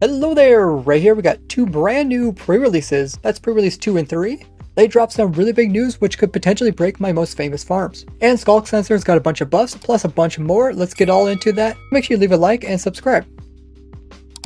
Hello there! Right here we got two brand new pre-releases. That's pre-release 2 and 3. They dropped some really big news which could potentially break my most famous farms. And Sculk Sensor's got a bunch of buffs plus a bunch more. Let's get all into that. Make sure you leave a like and subscribe.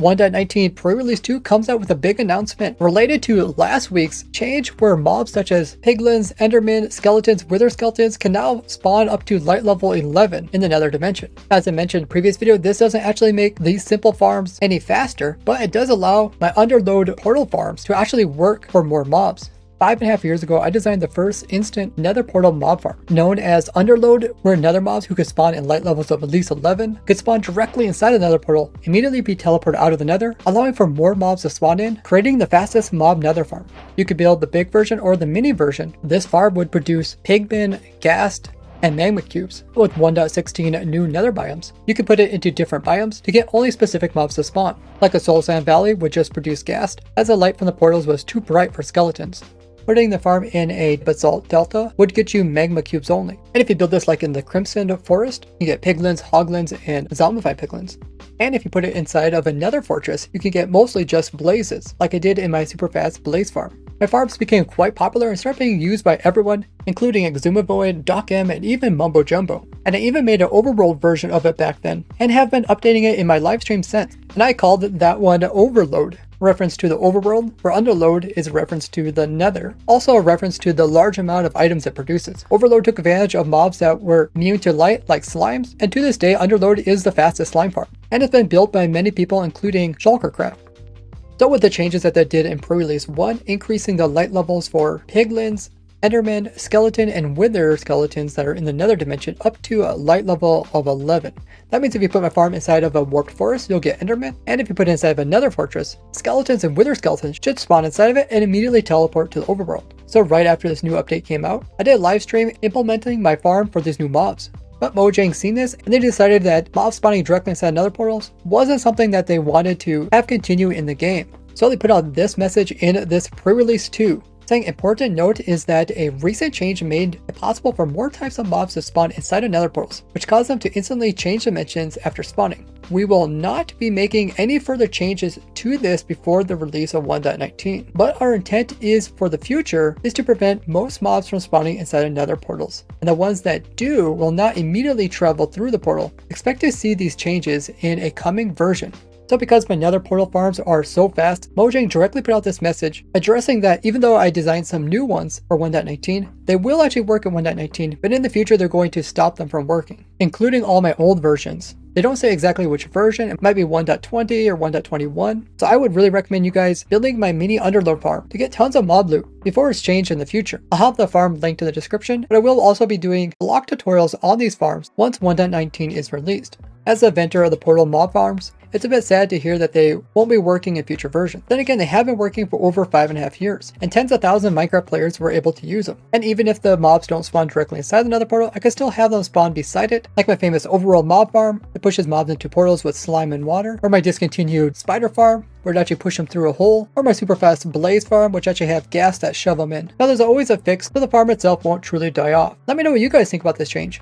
1.19 pre-release 2 comes out with a big announcement related to last week's change where mobs such as piglins, endermen, skeletons, wither skeletons can now spawn up to light level 11 in the nether dimension. As I mentioned in the previous video, this doesn't actually make these simple farms any faster, but it does allow my Underload portal farms to actually work for more mobs. 5.5 years ago, I designed the first instant nether portal mob farm, known as Underload, where nether mobs who could spawn in light levels of at least 11 could spawn directly inside the nether portal, immediately be teleported out of the nether, allowing for more mobs to spawn in, creating the fastest mob nether farm. You could build the big version or the mini version. This farm would produce pigmen, ghast, and magma cubes. With 1.16 new nether biomes, you could put it into different biomes to get only specific mobs to spawn. Like a soul sand valley would just produce ghast, as the light from the portals was too bright for skeletons. Putting the farm in a basalt delta would get you magma cubes only. And if you build this like in the Crimson Forest, you get piglins, hoglins, and zombified piglins. And if you put it inside of a nether fortress, you can get mostly just blazes, like I did in my super fast blaze farm. My farms became quite popular and started being used by everyone, including Exumavoid, DocM, and even Mumbo Jumbo. And I even made an overworld version of it back then, and have been updating it in my livestream since. And I called that one Overload. Reference to the overworld, where Underload is a reference to the nether, also a reference to the large amount of items it produces. Overload took advantage of mobs that were immune to light, like slimes, and to this day Underload is the fastest slime farm, and it's been built by many people including Shulkercraft. So with the changes that they did in pre-release 1, increasing the light levels for piglins, endermen, skeleton, and wither skeletons that are in the nether dimension up to a light level of 11. That means if you put my farm inside of a warped forest, you'll get endermen, and if you put it inside of a nether fortress, skeletons and wither skeletons should spawn inside of it and immediately teleport to the overworld. So right after this new update came out, I did a live stream implementing my farm for these new mobs. But Mojang seen this and they decided that mob spawning directly inside nether portals wasn't something that they wanted to have continue in the game. So they put out this message in this pre-release 2. Saying important note is that a recent change made it possible for more types of mobs to spawn inside of nether portals, which caused them to instantly change dimensions after spawning. We will not be making any further changes to this before the release of 1.19, but our intent is for the future is to prevent most mobs from spawning inside of nether portals, and the ones that do will not immediately travel through the portal. Expect to see these changes in a coming version. So because my nether portal farms are so fast, Mojang directly put out this message addressing that even though I designed some new ones for 1.19, they will actually work in 1.19, but in the future they're going to stop them from working, including all my old versions. They don't say exactly which version, it might be 1.20 or 1.21, so I would really recommend you guys building my mini Underload farm to get tons of mob loot before it's changed in the future. I'll have the farm linked in the description, but I will also be doing block tutorials on these farms once 1.19 is released. As the inventor of the portal mob farms, it's a bit sad to hear that they won't be working in future versions. Then again, they have been working for over 5.5 years, and tens of thousands of Minecraft players were able to use them. And even if the mobs don't spawn directly inside the nether portal, I can still have them spawn beside it, like my famous overworld mob farm that pushes mobs into portals with slime and water, or my discontinued spider farm, where it actually push them through a hole, or my super fast blaze farm, which actually have gas that shove them in. Now there's always a fix, so the farm itself won't truly die off. Let me know what you guys think about this change.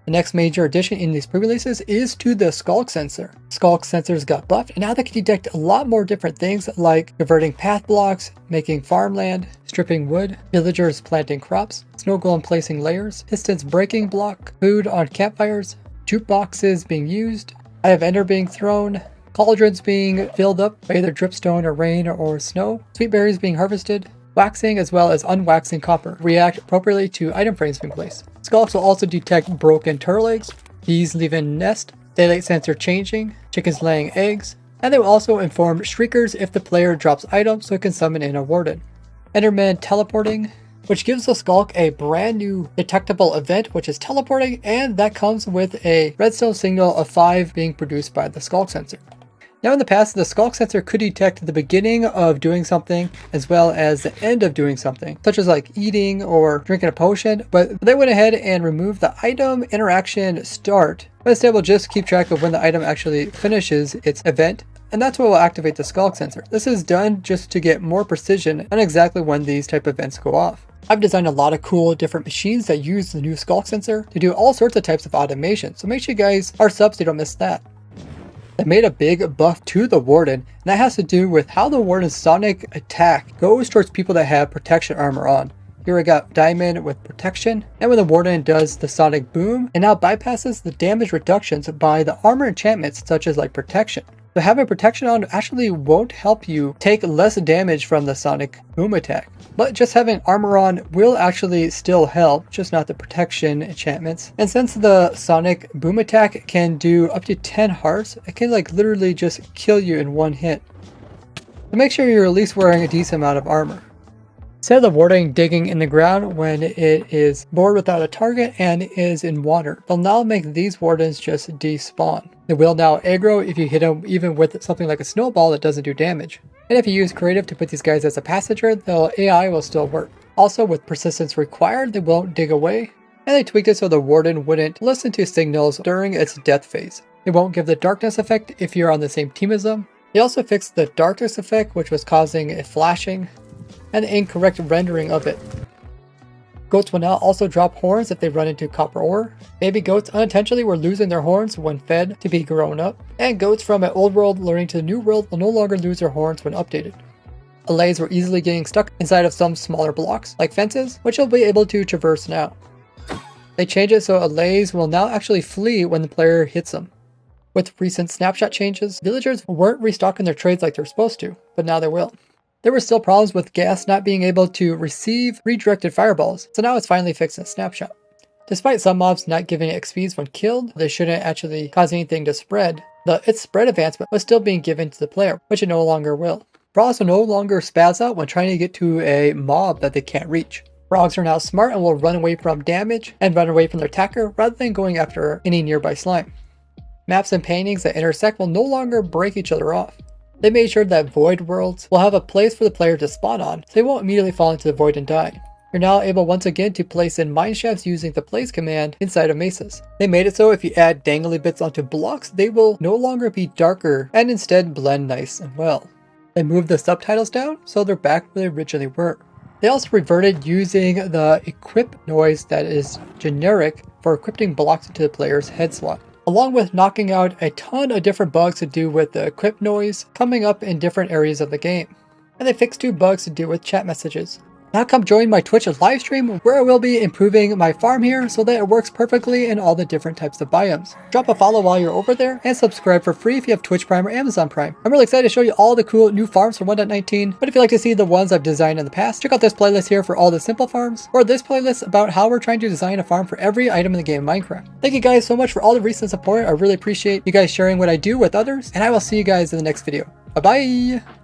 The next major addition in these pre-releases is to the Sculk sensor. Sculk sensors got buffed and now they can detect a lot more different things like converting path blocks, making farmland, stripping wood, villagers planting crops, snow golem placing layers, pistons breaking block, food on campfires, jukeboxes being used, I have ender being thrown, cauldrons being filled up by either dripstone or rain or snow, sweet berries being harvested, waxing as well as unwaxing copper react appropriately to item frames being placed. Sculks will also detect broken turtle eggs, bees leaving nest, daylight sensor changing, chickens laying eggs, and they will also inform shriekers if the player drops items so it can summon in a warden. Enderman teleporting, which gives the Sculk a brand new detectable event, which is teleporting, and that comes with a redstone signal of 5 being produced by the Sculk sensor. Now in the past, the Sculk sensor could detect the beginning of doing something as well as the end of doing something, such as like eating or drinking a potion, but they went ahead and removed the item interaction start, but instead will just keep track of when the item actually finishes its event, and that's what will activate the Sculk sensor. This is done just to get more precision on exactly when these type of events go off. I've designed a lot of cool different machines that use the new Sculk sensor to do all sorts of types of automation, so make sure you guys are subs so you don't miss that. They made a big buff to the Warden, and that has to do with how the Warden's sonic attack goes towards people that have protection armor on. Here we got Diamond with protection, and when the Warden does the sonic boom, it now bypasses the damage reductions by the armor enchantments such as like protection. So having protection on actually won't help you take less damage from the sonic boom attack. But just having armor on will actually still help, just not the protection enchantments. And since the sonic boom attack can do up to 10 hearts, it can like literally just kill you in one hit. So make sure you're at least wearing a decent amount of armor. Instead of the Warden digging in the ground when it is bored without a target and is in water, they'll now make these Wardens just despawn. They will now aggro if you hit them even with something like a snowball that doesn't do damage. And if you use creative to put these guys as a passenger, the AI will still work. Also with persistence required, they won't dig away. And they tweaked it so the Warden wouldn't listen to signals during its death phase. It won't give the darkness effect if you're on the same team as them. They also fixed the darkness effect, which was causing a flashing and the incorrect rendering of it. Goats will now also drop horns if they run into copper ore. Baby goats unintentionally were losing their horns when fed to be grown up. And goats from an old world learning to the new world will no longer lose their horns when updated. Allays were easily getting stuck inside of some smaller blocks, like fences, which you'll be able to traverse now. They changed it so allays will now actually flee when the player hits them. With recent snapshot changes, villagers weren't restocking their trades like they're supposed to, but now they will. There were still problems with gas not being able to receive redirected fireballs, so now it's finally fixed in Snapshot. Despite some mobs not giving XPs when killed, they shouldn't actually cause anything to spread. Its spread advancement was still being given to the player, which it no longer will. Frogs will no longer spaz out when trying to get to a mob that they can't reach. Frogs are now smart and will run away from damage and run away from their attacker rather than going after any nearby slime. Maps and paintings that intersect will no longer break each other off. They made sure that void worlds will have a place for the player to spawn on, so they won't immediately fall into the void and die. You're now able once again to place in mine shafts using the place command inside of mesas. They made it so if you add dangly bits onto blocks, they will no longer be darker and instead blend nice and well. They moved the subtitles down so they're back where they originally were. They also reverted using the equip noise that is generic for equipping blocks into the player's head slot, along with knocking out a ton of different bugs to do with the equip noise coming up in different areas of the game. And they fixed 2 bugs to do with chat messages. Now come join my Twitch live stream where I will be improving my farm here so that it works perfectly in all the different types of biomes. Drop a follow while you're over there and subscribe for free if you have Twitch Prime or Amazon Prime. I'm really excited to show you all the cool new farms for 1.19, but if you'd like to see the ones I've designed in the past, check out this playlist here for all the simple farms, or this playlist about how we're trying to design a farm for every item in the game of Minecraft. Thank you guys so much for all the recent support. I really appreciate you guys sharing what I do with others, and I will see you guys in the next video. Bye bye!